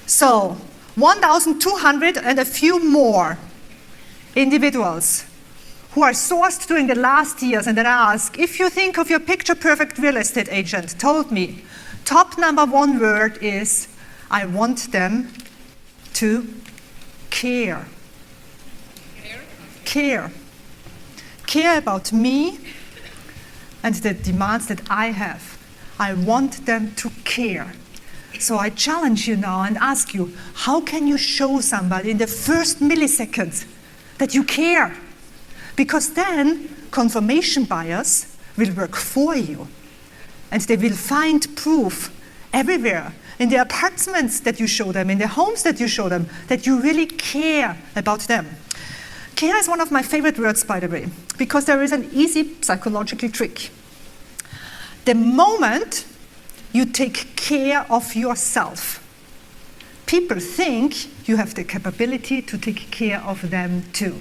So, 1,200 and a few more individuals who are sourced during the last years, and then I ask, if you think of your picture-perfect real estate agent, told me, top number one word is, I want them to care. Care. Care about me and the demands that I have. I want them to care. So I challenge you now and ask you, how can you show somebody in the first milliseconds that you care? Because then confirmation bias will work for you. And they will find proof everywhere, in the apartments that you show them, in the homes that you show them, that you really care about them. Care is one of my favorite words, by the way, because there is an easy psychological trick. The moment you take care of yourself, people think you have the capability to take care of them too.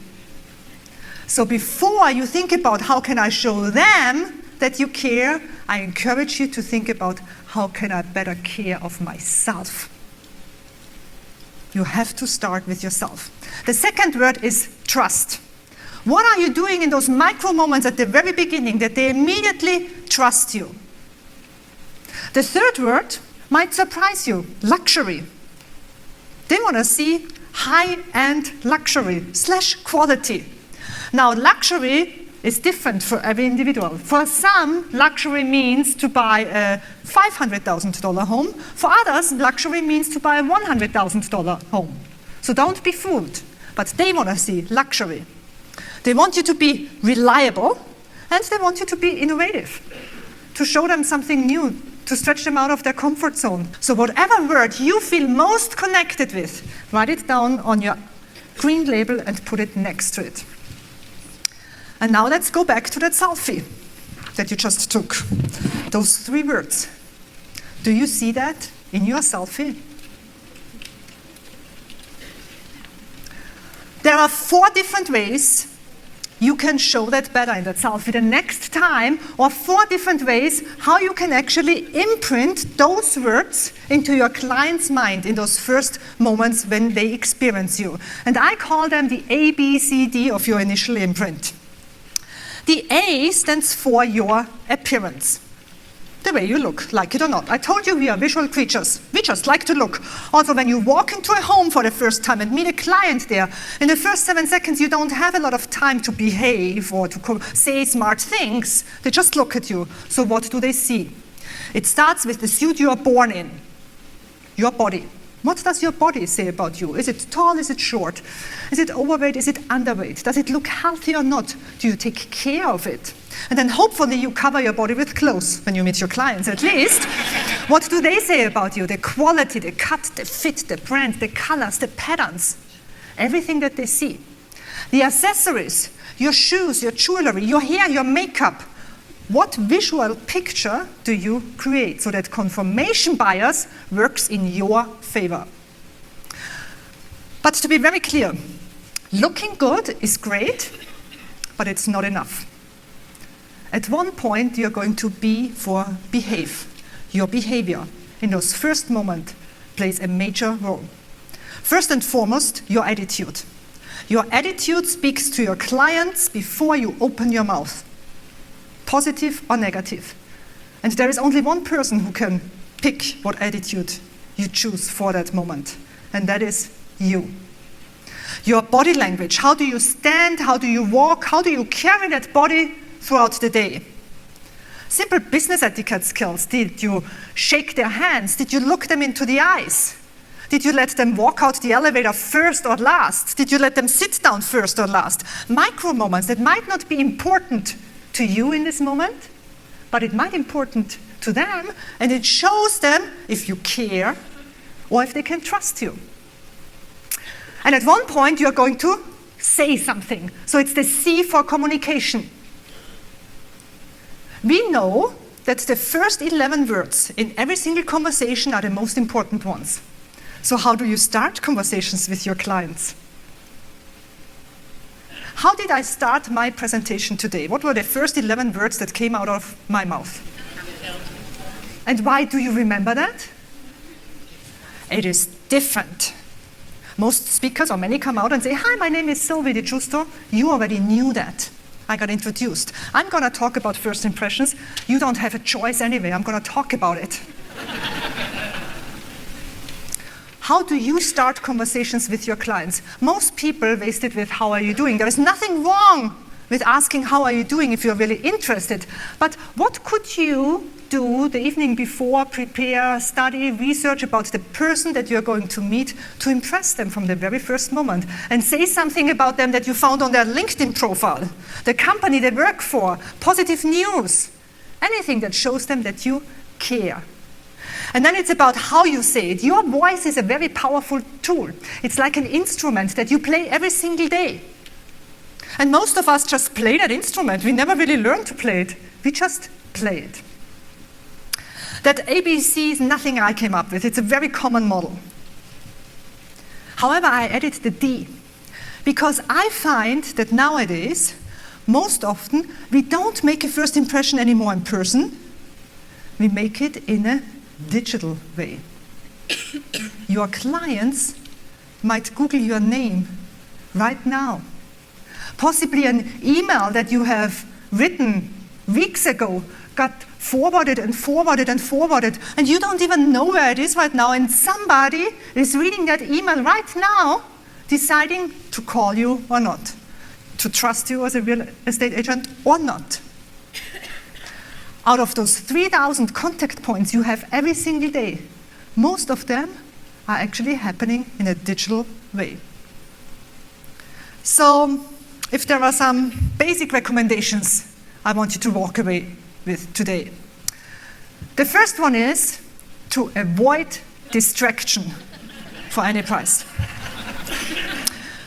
So before you think about how can I show them that you care, I encourage you to think about how can I better care of myself. You have to start with yourself. The second word is trust. What are you doing in those micro moments at the very beginning that they immediately trust you? The third word might surprise you, luxury. They want to see high-end luxury / quality. Now, luxury is different for every individual. For some, luxury means to buy a $500,000 home. For others, luxury means to buy a $100,000 home. So don't be fooled. But they want to see luxury. They want you to be reliable, and they want you to be innovative, to show them something new, to stretch them out of their comfort zone. So whatever word you feel most connected with, write it down on your green label and put it next to it. And now let's go back to that selfie that you just took. Those 3 words. Do you see that in your selfie? There are 4 different ways you can show that better in that selfie the next time, or 4 different ways how you can actually imprint those words into your client's mind in those first moments when they experience you. And I call them the A, B, C, D of your initial imprint. The A stands for your appearance. The way you look, like it or not. I told you we are visual creatures. We just like to look. Also, when you walk into a home for the first time and meet a client there, in the first 7 seconds you don't have a lot of time to behave or to say smart things. They just look at you. So what do they see? It starts with the suit you are born in. Your body. What does your body say about you? Is it tall? Is it short? Is it overweight? Is it underweight? Does it look healthy or not? Do you take care of it? And then hopefully you cover your body with clothes when you meet your clients, at least. What do they say about you? The quality, the cut, the fit, the brand, the colors, the patterns. Everything that they see. The accessories, your shoes, your jewelry, your hair, your makeup. What visual picture do you create so that confirmation bias works in your favor? But to be very clear, looking good is great, but it's not enough. At one point, you're going to behave. Your behavior in those first moments plays a major role. First and foremost, your attitude. Your attitude speaks to your clients before you open your mouth. Positive or negative. And there is only one person who can pick what attitude you choose for that moment, and that is you. Your body language, how do you stand, how do you walk, how do you carry that body throughout the day? Simple business etiquette skills. Did you shake their hands? Did you look them into the eyes? Did you let them walk out the elevator first or last? Did you let them sit down first or last? Micro moments that might not be important to you in this moment, but it might be important to them, and it shows them if you care or if they can trust you. And at one point you're going to say something. So it's the C for communication. We know that the first 11 words in every single conversation are the most important ones. So how do you start conversations with your clients? How did I start my presentation today? What were the first 11 words that came out of my mouth? And why do you remember that? it is different. Most speakers, or many, come out and say, hi, my name is Sylvie di Giusto. You already knew that. I got introduced. I'm going to talk about first impressions. You don't have a choice anyway. I'm going to talk about it. How do you start conversations with your clients? Most people waste it with, how are you doing? There is nothing wrong with asking, how are you doing, if you're really interested. But what could you do the evening before, prepare, study, research about the person that you're going to meet to impress them from the very first moment, and say something about them that you found on their LinkedIn profile, the company they work for, positive news, anything that shows them that you care. And then it's about how you say it. Your voice is a very powerful tool. It's like an instrument that you play every single day. And most of us just play that instrument. We never really learn to play it. We just play it. That ABC is nothing I came up with. It's a very common model. However, I added the D, because I find that nowadays, most often, we don't make a first impression anymore in person. We make it in a digital way. Your clients might Google your name right now. Possibly an email that you have written weeks ago got forwarded and forwarded and forwarded, and you don't even know where it is right now, and somebody is reading that email right now, deciding to call you or not, to trust you as a real estate agent or not. Out of those 3,000 contact points you have every single day, most of them are actually happening in a digital way. So, if there are some basic recommendations I want you to walk away with today. The first one is to avoid distraction for any price.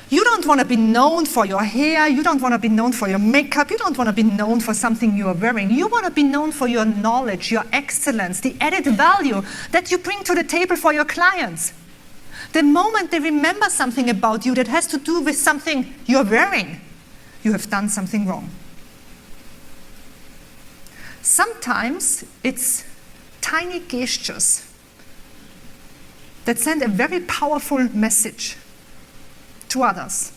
You don't want to be known for your hair, you don't want to be known for your makeup, you don't want to be known for something you are wearing. You want to be known for your knowledge, your excellence, the added value that you bring to the table for your clients. The moment they remember something about you that has to do with something you're wearing, you have done something wrong. Sometimes it's tiny gestures that send a very powerful message to others.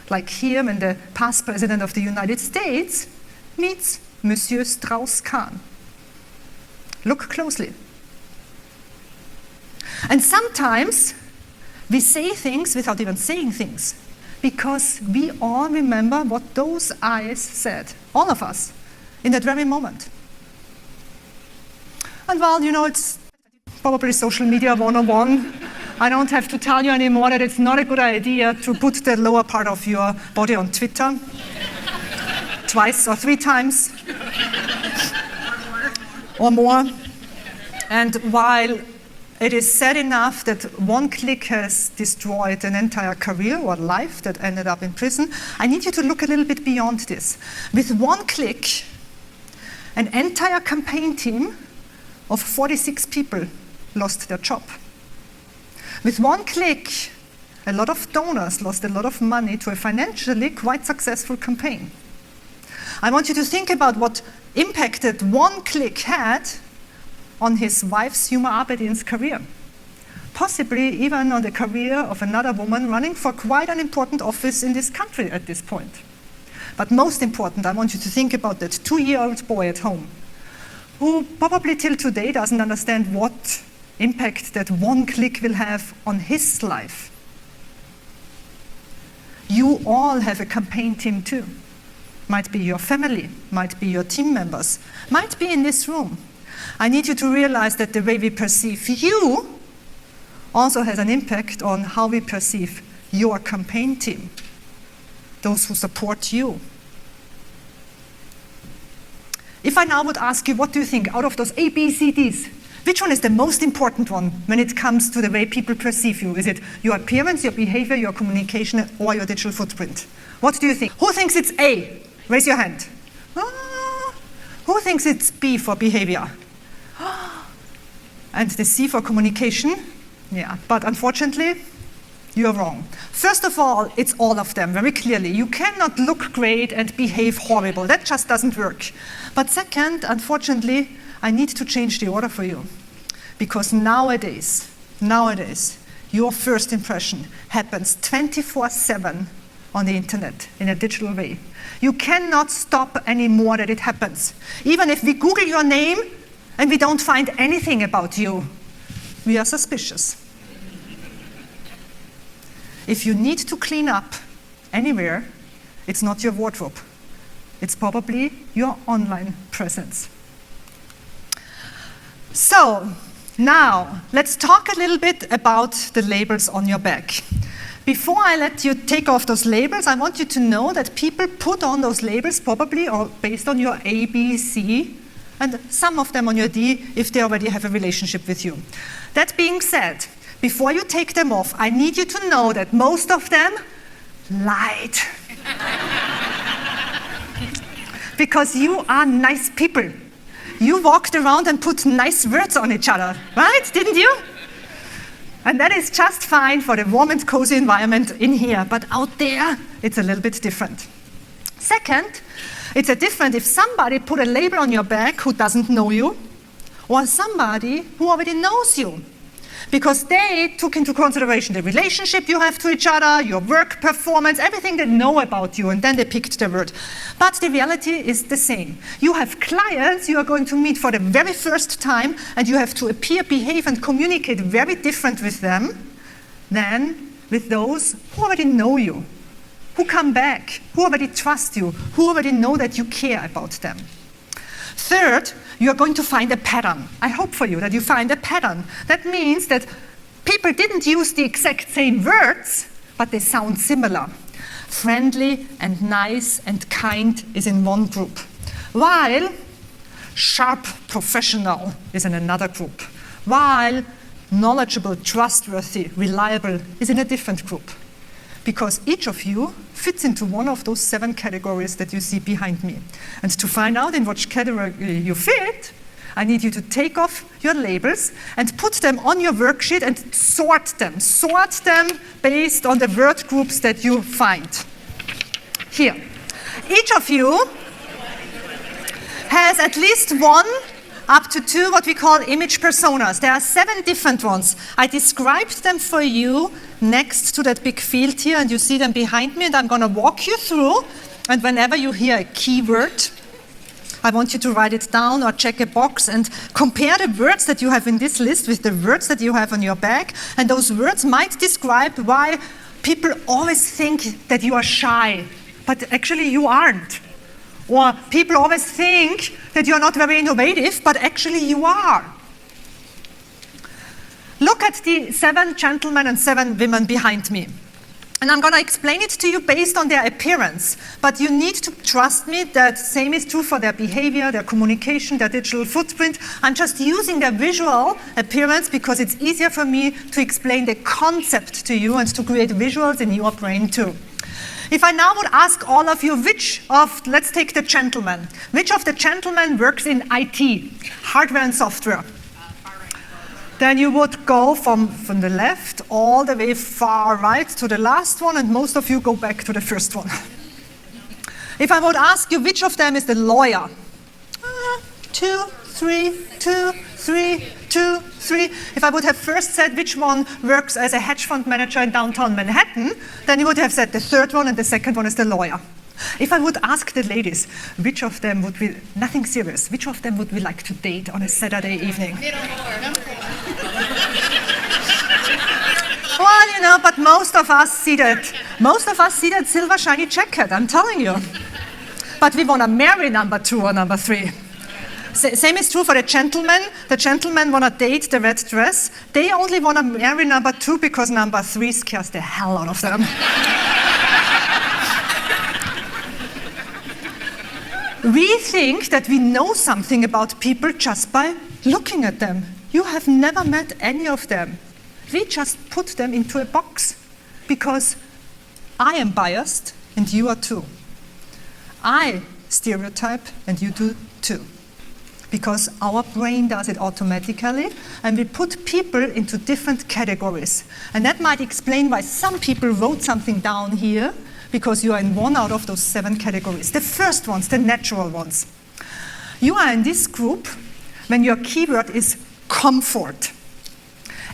Like here, when the past president of the United States meets Monsieur Strauss-Kahn. Look closely. And sometimes we say things without even saying things, because we all remember what those eyes said, all of us, in that very moment. And well, you know, it's probably social media 101. I don't have to tell you anymore that it's not a good idea to put the lower part of your body on Twitter twice or 3 times or more. And while it is sad enough that one click has destroyed an entire career or life that ended up in prison, I need you to look a little bit beyond this. With one click, an entire campaign team of 46 people lost their job. With one click, a lot of donors lost a lot of money to a financially quite successful campaign. I want you to think about what impact that one click had on his wife's Huma Abedin's career. Possibly even on the career of another woman running for quite an important office in this country at this point. But most important, I want you to think about that 2-year-old boy at home, who probably till today doesn't understand what impact that one click will have on his life. You all have a campaign team too. Might be your family, might be your team members, might be in this room. I need you to realize that the way we perceive you also has an impact on how we perceive your campaign team, those who support you. If I now would ask you, what do you think out of those A, B, C, Ds? Which one is the most important one when it comes to the way people perceive you? Is it your appearance, your behavior, your communication, or your digital footprint? What do you think? Who thinks it's A? Raise your hand. Who thinks it's B for behavior? And the C for communication? Yeah, but unfortunately, you're wrong. First of all, it's all of them, very clearly. You cannot look great and behave horrible. That just doesn't work. But second, unfortunately, I need to change the order for you. Because nowadays, nowadays, your first impression happens 24/7 on the internet in a digital way. You cannot stop anymore that it happens. Even if we Google your name and we don't find anything about you, we are suspicious. If you need to clean up anywhere, it's not your wardrobe. It's probably your online presence. So, now, let's talk a little bit about the labels on your bag. Before I let you take off those labels, I want you to know that people put on those labels probably or based on your A, B, C, and some of them on your D if they already have a relationship with you. That being said, before you take them off, I need you to know that most of them lied. Because you are nice people. You walked around and put nice words on each other, right? Didn't you? And that is just fine for the warm and cozy environment in here, but out there, it's a little bit different. Second, it's different if somebody put a label on your bag who doesn't know you, or somebody who already knows you. Because they took into consideration the relationship you have to each other, your work performance, everything they know about you, and then they picked the word. But the reality is the same. You have clients you are going to meet for the very first time, and you have to appear, behave, and communicate very different with them than with those who already know you, who come back, who already trust you, who already know that you care about them. Third, you are going to find a pattern. I hope for you that you find a pattern. That means that people didn't use the exact same words, but they sound similar. Friendly and nice and kind is in one group, while sharp, professional is in another group, while knowledgeable, trustworthy, reliable is in a different group. Because each of you fits into one of those 7 categories that you see behind me. And to find out in which category you fit, I need you to take off your labels and put them on your worksheet and sort them. Sort them based on the word groups that you find. Here. Each of you has at least 1 up to 2 what we call image personas. There are 7 different ones. I described them for you next to that big field here, and you see them behind me, and I'm going to walk you through, and whenever you hear a keyword, I want you to write it down or check a box and compare the words that you have in this list with the words that you have on your bag, and those words might describe why people always think that you are shy, but actually you aren't. Or people always think that you're not very innovative, but actually you are. Look at the 7 gentlemen and 7 women behind me. And I'm going to explain it to you based on their appearance. But you need to trust me that same is true for their behavior, their communication, their digital footprint. I'm just using their visual appearance because it's easier for me to explain the concept to you and to create visuals in your brain too. If I now would ask all of you, let's take the gentleman. Which of the gentlemen works in IT, hardware and software? Then you would go from the left all the way far right to the last one, and most of you go back to the first one. If I would ask you, which of them is the lawyer? 2, 3, 2, 3, 2, 3. If I would have first said which one works as a hedge fund manager in downtown Manhattan, then you would have said the third one and the second one is the lawyer. If I would ask the ladies, which of them would we, nothing serious, which of them would we like to date on a Saturday evening? Well, but most of us see that silver shiny jacket, I'm telling you. But we want to marry number 2 or number 3. Same is true for the gentlemen. The gentlemen want to date the red dress. They only want to marry number 2 because number 3 scares the hell out of them. We think that we know something about people just by looking at them. You have never met any of them. We just put them into a box because I am biased and you are too. I stereotype and you do too. Because our brain does it automatically, and we put people into different categories. And that might explain why some people wrote something down here, because you are in one out of those 7 categories. The first ones, the natural ones. You are in this group when your keyword is comfort.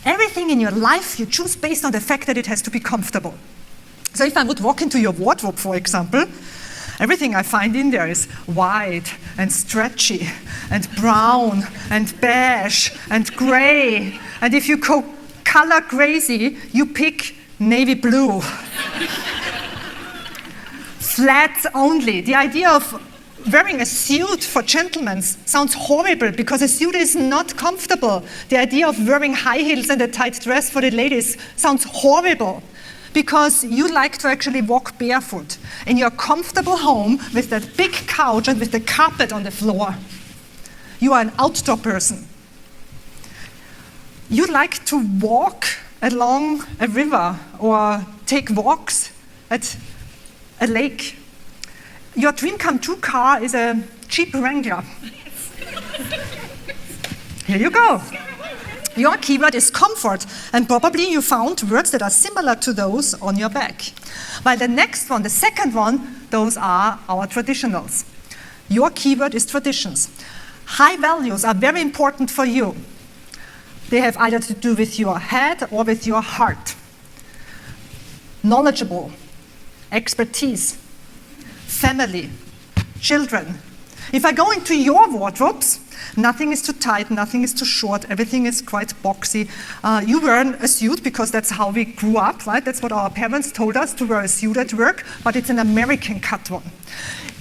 Everything in your life you choose based on the fact that it has to be comfortable. So if I would walk into your wardrobe, for example, everything I find in there is white and stretchy and brown and beige and gray. And if you go color crazy, you pick navy blue. Flats only. The idea of wearing a suit for gentlemen sounds horrible because a suit is not comfortable. The idea of wearing high heels and a tight dress for the ladies sounds horrible because you like to actually walk barefoot in your comfortable home with that big couch and with the carpet on the floor. You are an outdoor person. You like to walk along a river or take walks at a lake. Your dream come true car is a Jeep Wrangler. Here you go. Your keyword is comfort, and probably you found words that are similar to those on your back. While the next one, the second one, those are our traditionals. Your keyword is traditions. High values are very important for you. They have either to do with your head or with your heart. Knowledgeable, expertise, family, children. If I go into your wardrobes, nothing is too tight, nothing is too short, everything is quite boxy. You wear a suit because that's how we grew up, right? That's what our parents told us, to wear a suit at work, but it's an American cut one.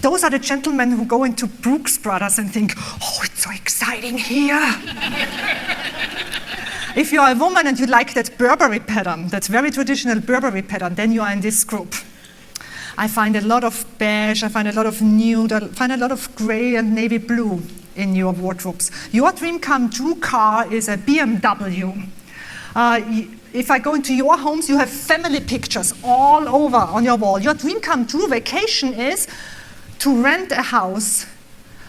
Those are the gentlemen who go into Brooks Brothers and think, oh, it's so exciting here. If you're a woman and you like that Burberry pattern, that very traditional Burberry pattern, then you are in this group. I find a lot of beige, I find a lot of nude, I find a lot of gray and navy blue in your wardrobes. Your dream come true car is a BMW. If I go into your homes, you have family pictures all over on your wall. Your dream come true vacation is to rent a house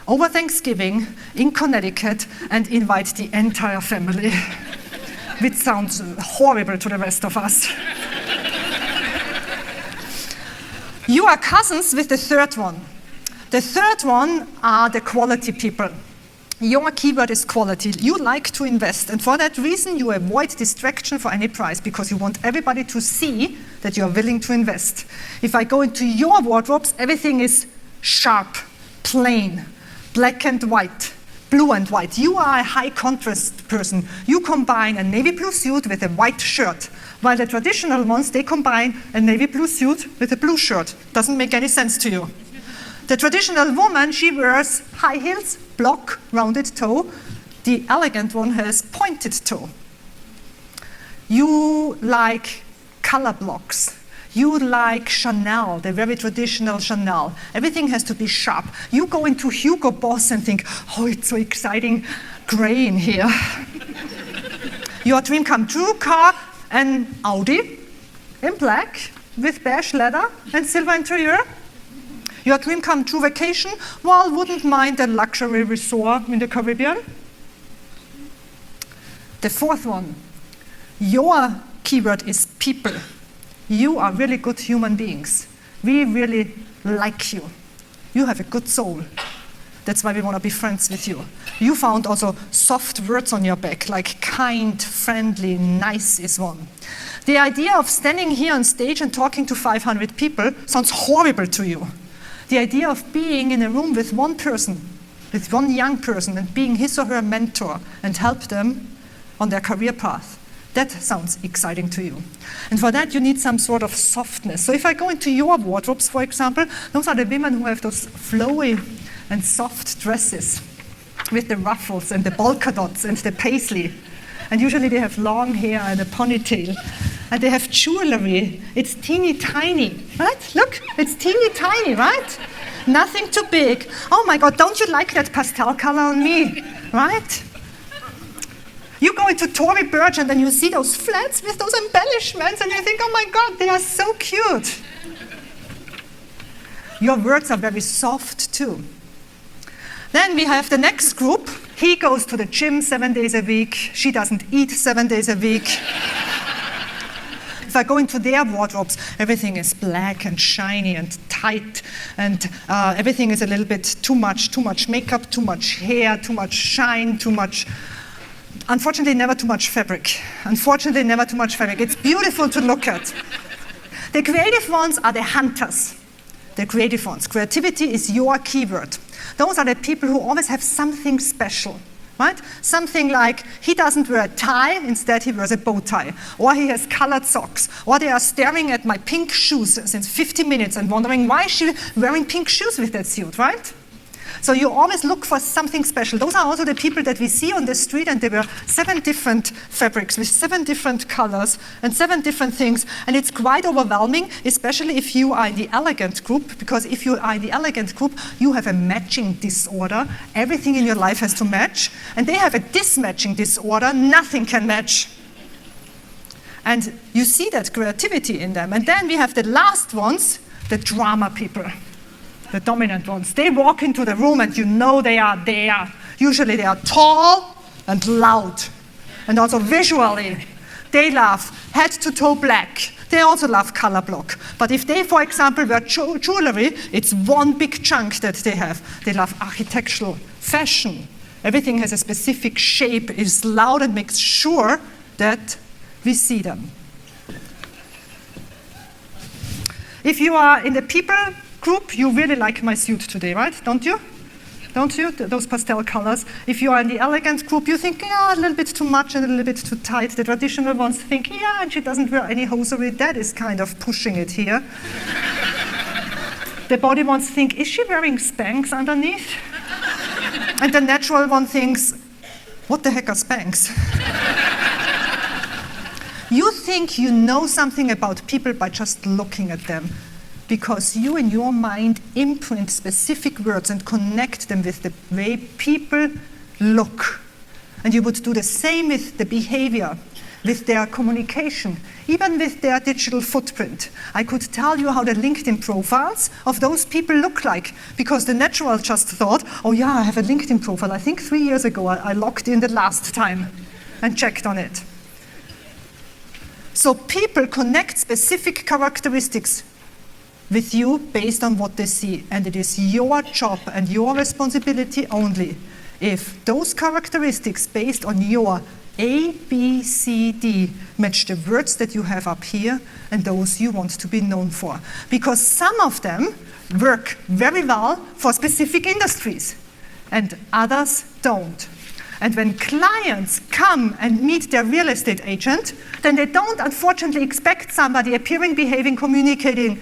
over Thanksgiving in Connecticut and invite the entire family, which sounds horrible to the rest of us. You are cousins with the third one. The third one are the quality people. Your keyword is quality. You like to invest, and for that reason you avoid distraction for any price because you want everybody to see that you are willing to invest. If I go into your wardrobes, everything is sharp, plain, black and white, blue and white. You are a high contrast person. You combine a navy blue suit with a white shirt. While the traditional ones, they combine a navy blue suit with a blue shirt. Doesn't make any sense to you. The traditional woman, she wears high heels, block, rounded toe. The elegant one has pointed toe. You like color blocks. You like Chanel, the very traditional Chanel. Everything has to be sharp. You go into Hugo Boss and think, oh, it's so exciting, gray in here. Your dream come true car, an Audi in black with beige leather and silver interior. Your dream come true vacation, well, wouldn't mind a luxury resort in the Caribbean. The fourth one, your keyword is people. You are really good human beings. We really like you. You have a good soul. That's why we want to be friends with you. You found also soft words on your back, like kind, friendly, nice is one. The idea of standing here on stage and talking to 500 people sounds horrible to you. The idea of being in a room with one person, with one young person, and being his or her mentor and help them on their career path, that sounds exciting to you. And for that, you need some sort of softness. So if I go into your wardrobes, for example, those are the women who have those flowy and soft dresses with the ruffles and the polka dots and the paisley. And usually they have long hair and a ponytail. And they have jewelry. It's teeny tiny, right? Look, it's teeny tiny, right? Nothing too big. Oh my God, don't you like that pastel color on me, right? You go into Tory Burch and then you see those flats with those embellishments and you think, oh my God, they are so cute. Your words are very soft too. Then we have the next group. He goes to the gym 7 days a week. She doesn't eat 7 days a week. If I go into their wardrobes, everything is black and shiny and tight, and everything is a little bit too much makeup, too much hair, too much shine, too much unfortunately, never too much fabric. Unfortunately, never too much fabric. It's beautiful to look at. The creative ones are the hunters. The creative ones. Creativity is your keyword. Those are the people who always have something special, right? Something like he doesn't wear a tie, instead he wears a bow tie. Or he has colored socks. Or they are staring at my pink shoes since 50 minutes and wondering why is she wearing pink shoes with that suit, right? So you always look for something special. Those are also the people that we see on the street, and they wear 7 different fabrics with 7 different colors and 7 different things. And it's quite overwhelming, especially if you are in the elegant group, because if you are in the elegant group, you have a matching disorder. Everything in your life has to match. And they have a dismatching disorder. Nothing can match. And you see that creativity in them. And then we have the last ones, the drama people. The dominant ones. They walk into the room and you know they are there. Usually they are tall and loud. And also visually, they love head to toe black. They also love color block. But if they, for example, wear jewelry, it's one big chunk that they have. They love architectural, fashion. Everything has a specific shape, is loud, and makes sure that we see them. If you are in the people group, you really like my suit today, right? Don't you? Don't you? Those pastel colors. If you are in the elegant group, you think, yeah, a little bit too much and a little bit too tight. The traditional ones think, yeah, and she doesn't wear any hosiery. That is kind of pushing it here. The body ones think, is she wearing Spanx underneath? And the natural one thinks, what the heck are Spanx? You think you know something about people by just looking at them, because you in your mind imprint specific words and connect them with the way people look. And you would do the same with the behavior, with their communication, even with their digital footprint. I could tell you how the LinkedIn profiles of those people look like, because the natural just thought, oh yeah, I have a LinkedIn profile. I think 3 years ago I logged in the last time and checked on it. So people connect specific characteristics with you based on what they see. And it is your job and your responsibility only if those characteristics based on your A, B, C, D match the words that you have up here and those you want to be known for. Because some of them work very well for specific industries and others don't. And when clients come and meet their real estate agent, then they don't unfortunately expect somebody appearing, behaving, communicating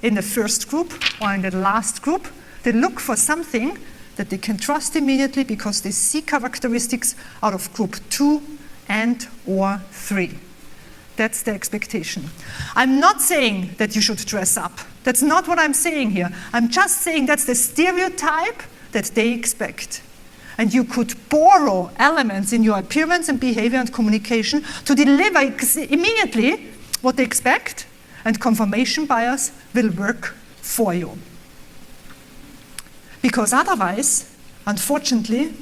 in the first group or in the last group. They look for something that they can trust immediately because they see characteristics out of group 2 and or 3. That's the expectation. I'm not saying that you should dress up. That's not what I'm saying here. I'm just saying that's the stereotype that they expect. And you could borrow elements in your appearance and behavior and communication to deliver immediately what they expect, and confirmation bias will work for you. Because otherwise, unfortunately,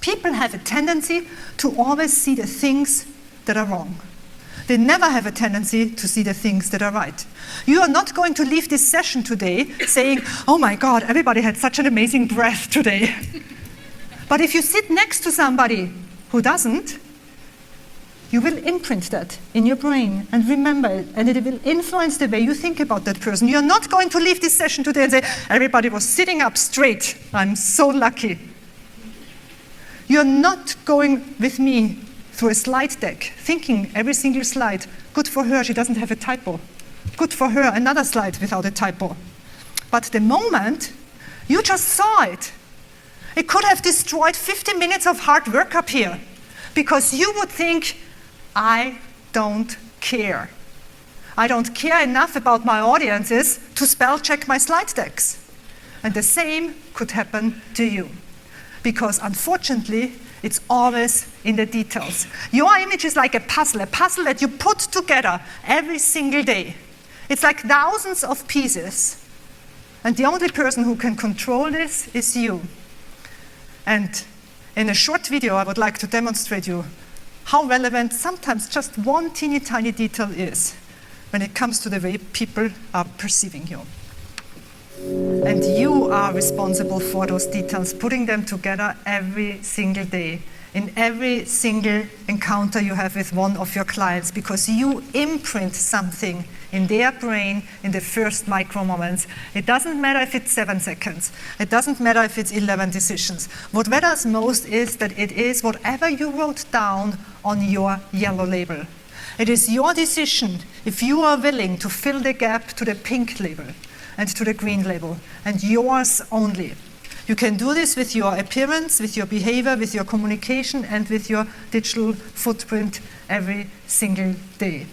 people have a tendency to always see the things that are wrong. They never have a tendency to see the things that are right. You are not going to leave this session today saying, oh my God, everybody had such an amazing breath today. But if you sit next to somebody who doesn't, you will imprint that in your brain and remember it, and it will influence the way you think about that person. You're not going to leave this session today and say, everybody was sitting up straight. I'm so lucky. You're not going with me through a slide deck, thinking every single slide, good for her, she doesn't have a typo. Good for her, another slide without a typo. But the moment you just saw it, it could have destroyed 50 minutes of hard work up here, because you would think, I don't care. I don't care enough about my audiences to spell check my slide decks. And the same could happen to you. Because unfortunately, it's always in the details. Your image is like a puzzle that you put together every single day. It's like thousands of pieces. And the only person who can control this is you. And in a short video, I would like to demonstrate you how relevant sometimes just one teeny tiny detail is when it comes to the way people are perceiving you. And you are responsible for those details, putting them together every single day in every single encounter you have with one of your clients, because you imprint something in their brain in the first micro moments. It doesn't matter if it's 7 seconds. It doesn't matter if it's 11 decisions. What matters most is that it is whatever you wrote down on your yellow label. It is your decision if you are willing to fill the gap to the pink label and to the green label, and yours only. You can do this with your appearance, with your behavior, with your communication, and with your digital footprint every single day.